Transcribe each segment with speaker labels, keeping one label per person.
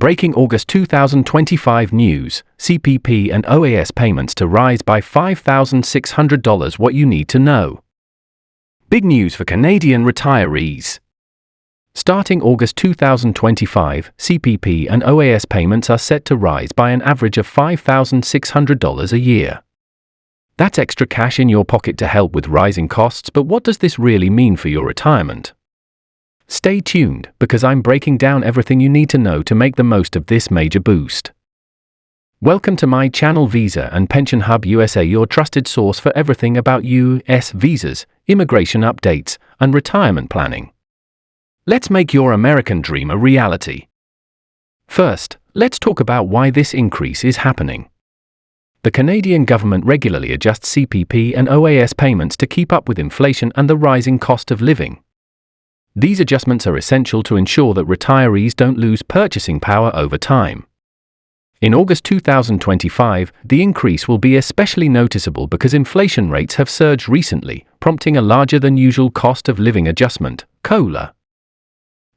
Speaker 1: Breaking August 2025 news, CPP and OAS payments to rise by $5,600. What you need to know. Big news for Canadian retirees. Starting August 2025, CPP and OAS payments are set to rise by an average of $5,600 a year. That's extra cash in your pocket to help with rising costs, but what does this really mean for your retirement? Stay tuned, because I'm breaking down everything you need to know to make the most of this major boost. Welcome to my channel, Visa and Pension Hub USA, your trusted source for everything about U.S. visas, immigration updates, and retirement planning. Let's make your American dream a reality. First, let's talk about why this increase is happening. The Canadian government regularly adjusts CPP and OAS payments to keep up with inflation and the rising cost of living. These adjustments are essential to ensure that retirees don't lose purchasing power over time. In August 2025, the increase will be especially noticeable because inflation rates have surged recently, prompting a larger than usual cost of living adjustment, COLA.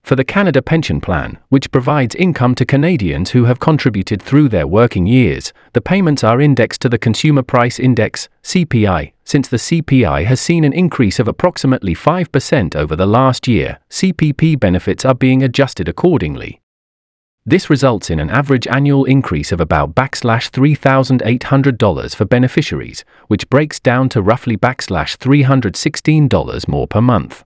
Speaker 1: For the Canada Pension Plan, which provides income to Canadians who have contributed through their working years, the payments are indexed to the Consumer Price Index, CPI. Since the CPI has seen an increase of approximately 5% over the last year, CPP benefits are being adjusted accordingly. This results in an average annual increase of about $3,800 for beneficiaries, which breaks down to roughly $316 more per month.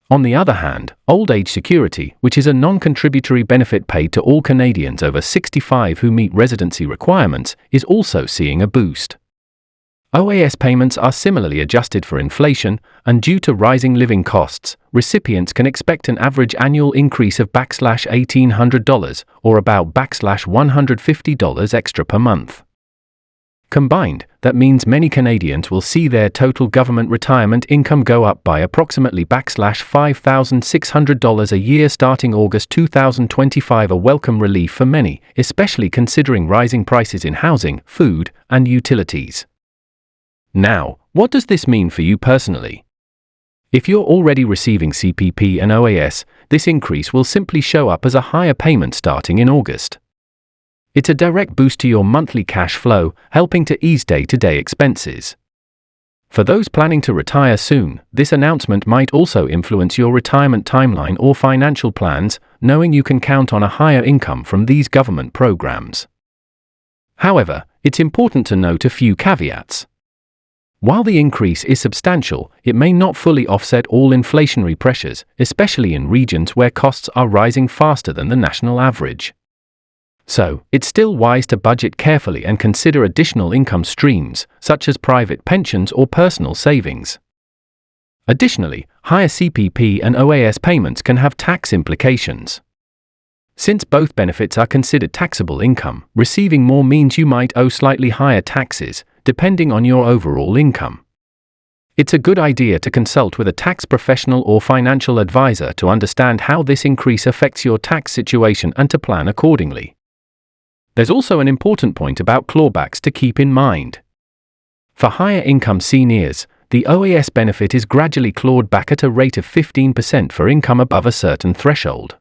Speaker 1: On the other hand, Old Age Security, which is a non-contributory benefit paid to all Canadians over 65 who meet residency requirements, is also seeing a boost. OAS payments are similarly adjusted for inflation, and due to rising living costs, recipients can expect an average annual increase of $1,800, or about $150 extra per month. Combined, that means many Canadians will see their total government retirement income go up by approximately $5,600 a year starting August 2025, a welcome relief for many, especially considering rising prices in housing, food, and utilities. Now, what does this mean for you personally? If you're already receiving CPP and OAS, this increase will simply show up as a higher payment starting in August. It's a direct boost to your monthly cash flow, helping to ease day-to-day expenses. For those planning to retire soon, this announcement might also influence your retirement timeline or financial plans, knowing you can count on a higher income from these government programs. However, it's important to note a few caveats. While the increase is substantial, it may not fully offset all inflationary pressures, especially in regions where costs are rising faster than the national average. So, it's still wise to budget carefully and consider additional income streams, such as private pensions or personal savings. Additionally, higher CPP and OAS payments can have tax implications. Since both benefits are considered taxable income, receiving more means you might owe slightly higher taxes, depending on your overall income. It's a good idea to consult with a tax professional or financial advisor to understand how this increase affects your tax situation and to plan accordingly. There's also an important point about clawbacks to keep in mind. For higher income seniors, the OAS benefit is gradually clawed back at a rate of 15% for income above a certain threshold.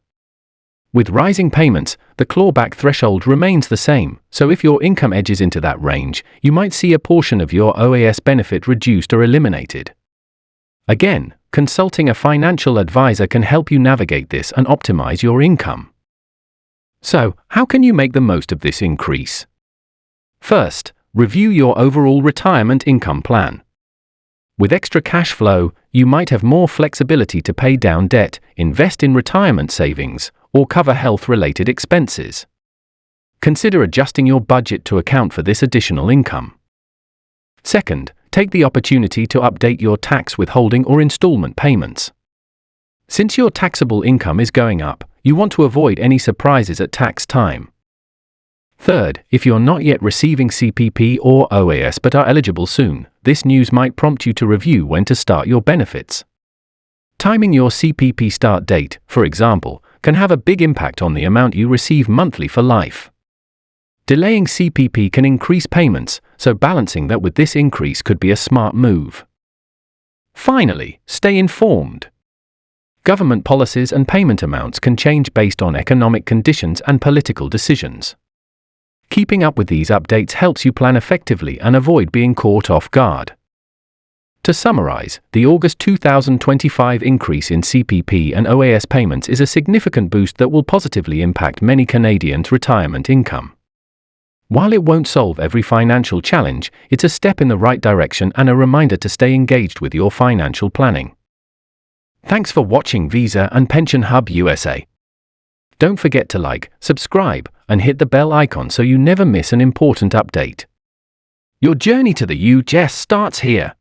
Speaker 1: With rising payments, the clawback threshold remains the same, so if your income edges into that range, you might see a portion of your OAS benefit reduced or eliminated. Again, consulting a financial advisor can help you navigate this and optimize your income. So, how can you make the most of this increase? First, review your overall retirement income plan. With extra cash flow, you might have more flexibility to pay down debt, invest in retirement savings, or cover health-related expenses. Consider adjusting your budget to account for this additional income. Second, take the opportunity to update your tax withholding or installment payments. Since your taxable income is going up, you want to avoid any surprises at tax time. Third, if you're not yet receiving CPP or OAS but are eligible soon, this news might prompt you to review when to start your benefits. Timing your CPP start date, for example, can have a big impact on the amount you receive monthly for life. Delaying CPP can increase payments, so balancing that with this increase could be a smart move. Finally, stay informed. Government policies and payment amounts can change based on economic conditions and political decisions. Keeping up with these updates helps you plan effectively and avoid being caught off guard. To summarize, the August 2025 increase in CPP and OAS payments is a significant boost that will positively impact many Canadians' retirement income. While it won't solve every financial challenge, it's a step in the right direction and a reminder to stay engaged with your financial planning. Thanks for watching Visa and Pension Hub USA. Don't forget to like, subscribe, and hit the bell icon so you never miss an important update. Your journey to the U.S. starts here.